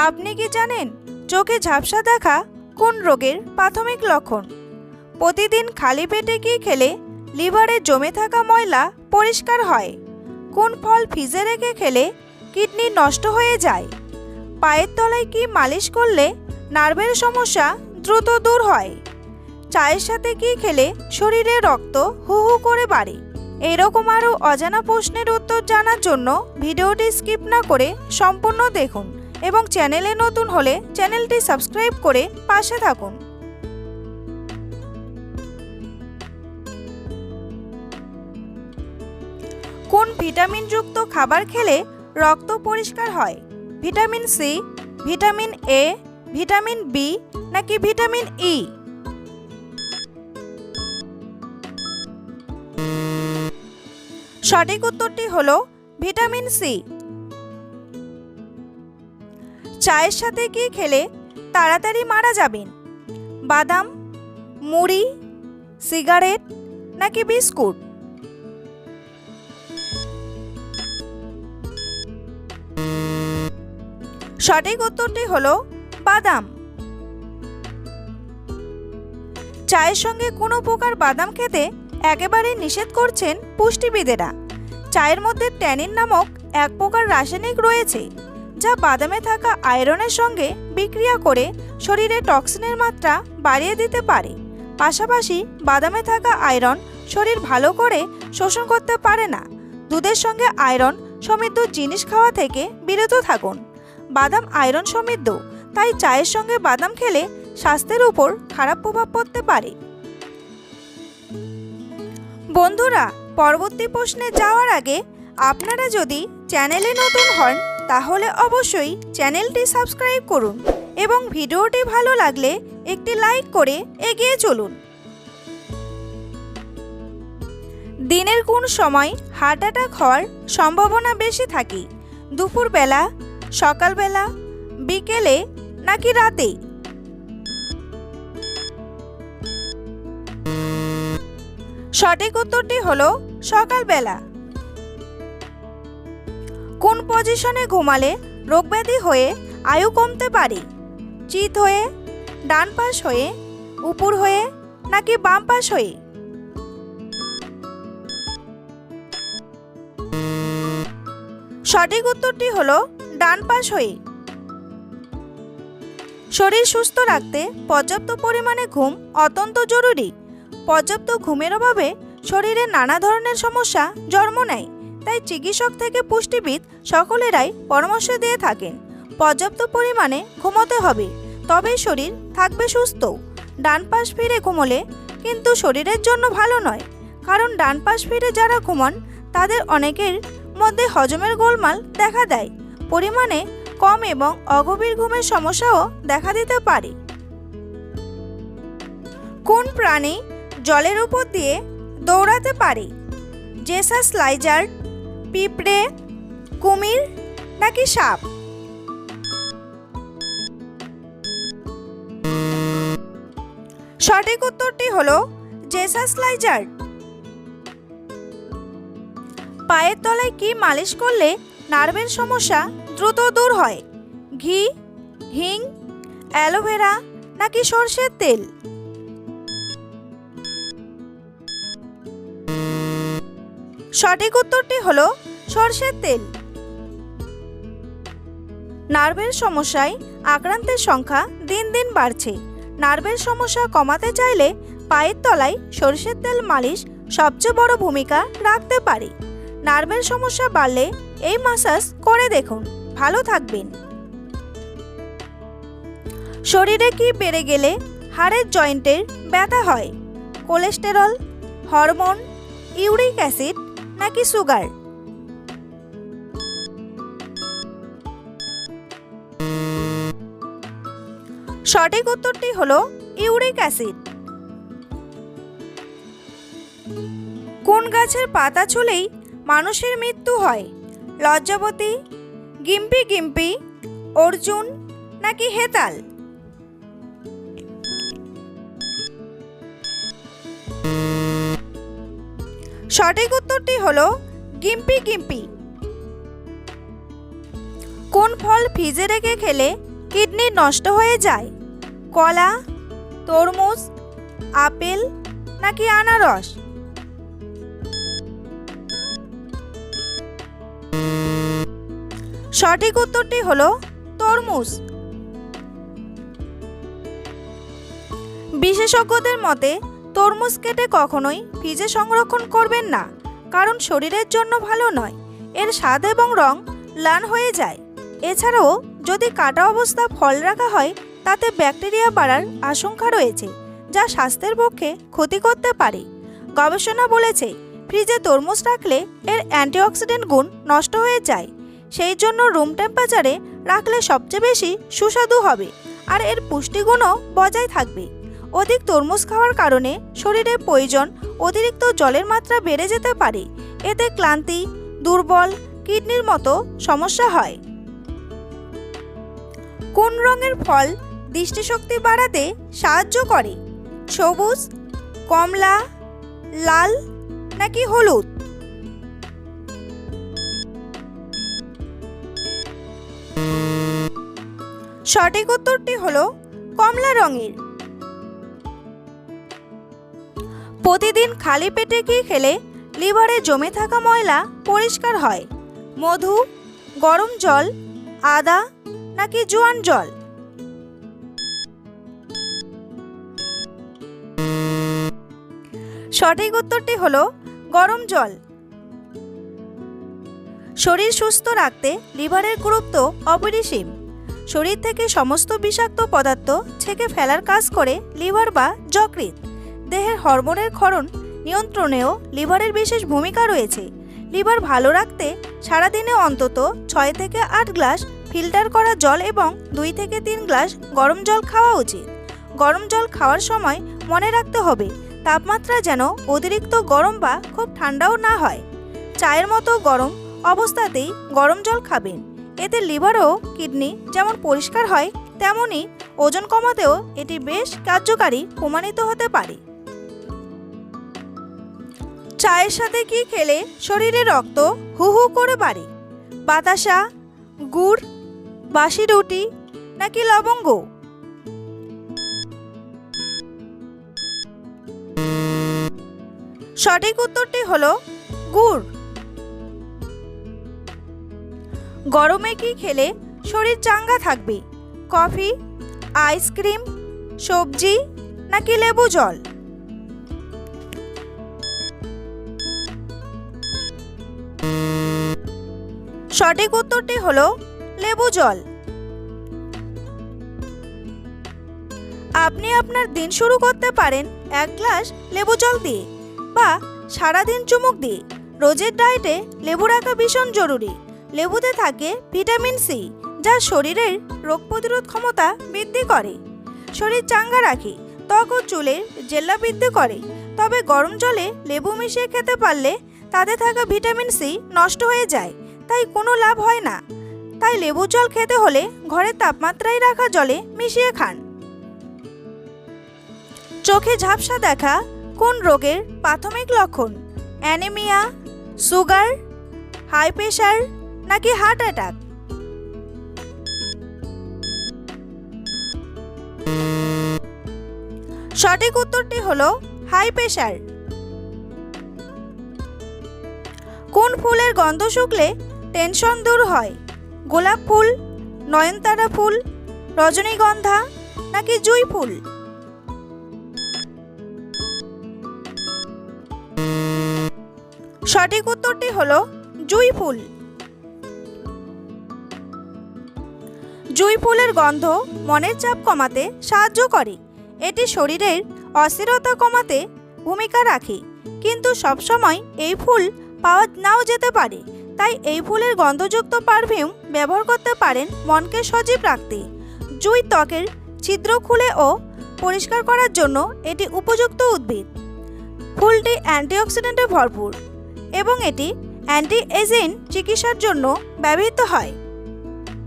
আপনি কি জানেন চোখে ঝাপসা দেখা কোন রোগের প্রাথমিক লক্ষণ? প্রতিদিন খালি পেটে কি খেলে লিভারে জমে থাকা ময়লা পরিষ্কার হয়? কোন ফল ফ্রিজে রেখে খেলে কিডনি নষ্ট হয়ে যায়? পায়ের তলায় কি মালিশ করলে নার্ভের সমস্যা দ্রুত দূর হয়? চায়ের সাথে কি খেলে শরীরে রক্ত হু হু করে বাড়ে? এরকম আরও অজানা প্রশ্নের উত্তর জানার জন্য ভিডিওটি স্কিপ না করে সম্পূর্ণ দেখুন এবং চ্যানেলে নতুন হলে চ্যানেলটি সাবস্ক্রাইব করে পাশে থাকুন। কোন ভিটামিনযুক্ত খাবার খেলে রক্ত পরিষ্কার হয়? Vitamin C, vitamin A, vitamin B নাকি ভিটামিন ই? সঠিক উত্তরটি হলো ভিটামিন সি। চায়ের সাথে কি খেলে তাড়াতাড়ি মারা যাবেন? বাদাম, মুড়ি, সিগারেট নাকি বিস্কুট? সঠিক উত্তরটি হলো বাদাম। চায়ের সঙ্গে কোনো প্রকার বাদাম খেতে একেবারে নিষেধ করছেন পুষ্টিবিদেরা। চায়ের মধ্যে ট্যানিন নামক এক প্রকার রাসায়নিক রয়েছে যা বাদামে থাকা আয়রনের সঙ্গে বিক্রিয়া করে শরীরে টক্সিনের মাত্রা বাড়িয়ে দিতে পারে। পাশাপাশি বাদামে থাকা আয়রন শরীর ভালো করে শোষণ করতে পারে না। দুধের সঙ্গে আয়রন সমৃদ্ধ জিনিস খাওয়া থেকে বিরত থাকুন। বাদাম আয়রন সমৃদ্ধ, তাই চায়ের সঙ্গে বাদাম খেলে স্বাস্থ্যের উপর খারাপ প্রভাব পড়তে পারে। বন্ধুরা, পরবর্তী প্রশ্নে যাওয়ার আগে আপনারা যদি চ্যানেলে নতুন হন তাহলে অবশ্যই চ্যানেলটি সাবস্ক্রাইব করুন এবং ভিডিওটি ভালো লাগলে একটি লাইক করে এগিয়ে চলুন। দিনের কোন সময় হার্ট অ্যাটাক হওয়ার সম্ভাবনা বেশি থাকে? দুপুরবেলা, সকালবেলা, বিকেলে নাকি রাতে? সঠিক উত্তরটি হলো সকালবেলা। কোন পজিশনে ঘুমালে রোগব্যাধি হয়ে আয়ু কমতে পারে? চিত হয়ে, ডান পাশ হয়ে, উপর হয়ে নাকি বাম পাশ হয়ে? সঠিক উত্তরটি হলো ডান পাশ হয়ে। শরীর সুস্থ রাখতে পর্যাপ্ত পরিমাণে ঘুম অত্যন্ত জরুরি। পর্যাপ্ত ঘুমের অভাবে শরীরে নানা ধরনের সমস্যা জন্ম নেয়, তাই চিকিৎসক থেকে পুষ্টিবিদ সকলেরাই পরামর্শ দিয়ে থাকেন পর্যাপ্ত পরিমাণে ঘুমোতে হবে, তবেই শরীর থাকবে সুস্থ। ডান পাশ ফিরে ঘুমোলে কিন্তু শরীরের জন্য ভালো নয়, কারণ ডান পাশ ফিরে যারা ঘুমান তাদের অনেকের মধ্যে হজমের গোলমাল দেখা দেয়, পরিমাণে কম এবং অগভীর ঘুমের সমস্যাও দেখা দিতে পারে। কোন প্রাণী জলের উপর দিয়ে দৌড়াতে পারে? জেসাস লাইজার্ড, পিঁপড়ে, কুমির নাকি সাপ? সঠিক উত্তরটি হলো জেসাস লাইজার্ড। পায়ের তলায় কি মালিশ করলে নার্ভের সমস্যা দ্রুত দূর হয়? ঘি, হিং, অ্যালোভেরা নাকি সরষের তেল? সঠিক উত্তরটি হলো সরষের তেল। নার্ভের সমস্যায় আক্রান্তের সংখ্যা দিন দিন বাড়ছে। নার্ভের সমস্যা কমাতে চাইলে পায়ের তলায় সরষের তেল মালিশ সবচেয়ে বড় ভূমিকা রাখতে পারে। নার্ভের সমস্যা বাড়লে এই ম্যাসাজ করে দেখুন, ভালো থাকবেন। শরীরে কি বেড়ে গেলে হাড়ের জয়েন্টের ব্যথা হয়? কোলেস্টেরল, হরমোন, ইউরিক অ্যাসিড নাকি সুগার? সঠিক উত্তরটি হলো ইউরিক অ্যাসিড। কোন গাছের পাতা ছুলেই মানুষের মৃত্যু হয়? লজ্জাবতী, গিম্পি গিম্পি, অর্জুন নাকি হেতাল? সঠিক উত্তরটি হলো গিম্পি গিম্পি। কোন ফল ফ্রিজে রেখে খেলে কিডনি নষ্ট হয়ে যায়? কলা, তরমুজ, আপেল নাকি আনারস? সঠিক উত্তরটি হলো তরমুজ। বিশেষজ্ঞদের মতে তরমুজ কেটে কখনোই ফ্রিজে সংরক্ষণ করবেন না, কারণ শরীরের জন্য ভালো নয়। এর স্বাদ এবং রং ম্লান হয়ে যায়। এছাড়াও যদি কাটা অবস্থা ফল রাখা হয় তাতে ব্যাকটেরিয়া বাড়ার আশঙ্কা রয়েছে, যা স্বাস্থ্যের পক্ষে ক্ষতি করতে পারে। গবেষণা বলেছে ফ্রিজে তরমুজ রাখলে এর অ্যান্টিঅক্সিডেন্ট গুণ নষ্ট হয়ে যায়। সেই জন্য রুম টেম্পারেচারে রাখলে সবচেয়ে বেশি সুস্বাদু হবে আর এর পুষ্টিগুণও বজায় থাকবে। অধিক তরমুজ খাওয়ার কারণে শরীরে প্রয়োজন অতিরিক্ত জলের মাত্রা বেড়ে যেতে পারে। এতে ক্লান্তি, দুর্বল, কিডনির মতো সমস্যা হয়। কোন রঙের ফল দৃষ্টিশক্তি বাড়াতে সাহায্য করে? সবুজ, কমলা, লাল নাকি হলুদ? সঠিক উত্তরটি হলো কমলা রঙের। প্রতিদিন খালি পেটে কি খেলে লিভারে জমে থাকা ময়লা পরিষ্কার হয়? মধু, গরম জল, আদা নাকি জোয়ান জল? সঠিক উত্তরটি হলো গরম জল। শরীর সুস্থ রাখতে লিভারের গুরুত্ব অপরিসীম। শরীর থেকে সমস্ত বিষাক্ত পদার্থ ছেঁকে ফেলার কাজ করে লিভার বা যকৃৎ। দেহের হরমোনের ক্ষরণ নিয়ন্ত্রণেও লিভারের বিশেষ ভূমিকা রয়েছে। লিভার ভালো রাখতে সারাদিনে অন্তত 6 থেকে 8 গ্লাস ফিল্টার করা জল এবং 2 থেকে 3 গ্লাস গরম জল খাওয়া উচিত। গরম জল খাওয়ার সময় মনে রাখতে হবে তাপমাত্রা যেন অতিরিক্ত গরম বা খুব ঠান্ডাও না হয়। চায়ের মতো গরম অবস্থাতেই গরম জল খাবেন। এতে লিভার ও কিডনি যেমন পরিষ্কার হয়, তেমনি ওজন কমাতেও এটি বেশ কার্যকারী প্রমাণিত হতে পারে। চায়ের সাথে কি খেলে শরীরে রক্ত হু হু করে বাড়ে? বাতাসা, গুড়, বাসি রুটি নাকি লবঙ্গ? সঠিক উত্তরটি হলো গুড়। গরমে কি খেলে শরীর চাঙ্গা থাকবে? কফি, আইসক্রিম, সবজি নাকি লেবু জল? সঠিক উত্তরটি হলো লেবু জল। আপনি আপনার দিন শুরু করতে পারেন 1 গ্লাস লেবু জল দিয়ে বা সারাদিন চুমুক দিয়ে। রোজের ডায়েটে লেবু রাখা ভীষণ জরুরি। লেবুতে থাকে ভিটামিন সি, যা শরীরের রোগ প্রতিরোধ ক্ষমতা বৃদ্ধি করে, শরীর চাঙ্গা রাখে, ত্বক ও চুলের জেল্লা বৃদ্ধি করে। তবে গরম জলে লেবু মিশিয়ে খেতে পারলে তাতে থাকা ভিটামিন সি নষ্ট হয়ে যায়, তাই কোনো লাভ হয় না। তাই লেবু জল খেতে হলে ঘরের তাপমাত্রায় রাখা জলে মিশিয়ে খান। চোখে ঝাপসা দেখা কোন রোগের প্রাথমিক লক্ষণ? অ্যানিমিয়া, সুগার, হাই প্রেশার নাকি হার্ট অ্যাটাক? সঠিক উত্তরটি হলো হাই প্রেশার। কোন ফুলের গন্ধ শুকলে টেনশন দূর হয়? গোলাপ ফুল, নয়নতারা ফুল, রজনীগন্ধা নাকি জুঁই ফুল? সঠিক উত্তরটি হলো জুঁই ফুল। জুঁই ফুলের গন্ধ মনের চাপ কমাতে সাহায্য করে। এটি শরীরের অস্থিরতা কমাতে ভূমিকা রাখে, কিন্তু সবসময় এই ফুল পাওয়া নাও যেতে পারে। তাই এই ফুলের গন্ধযুক্ত পারফিউম ব্যবহার করতে পারেন মনকে সজীব রাখতে। জুঁই ত্বকের ছিদ্র খুলে ও পরিষ্কার করার জন্য এটি উপযুক্ত উদ্ভিদ। ফুলটি অ্যান্টিঅক্সিডেন্টে ভরপুর এবং এটি অ্যান্টি এজিং চিকিৎসার জন্য ব্যবহৃত হয়।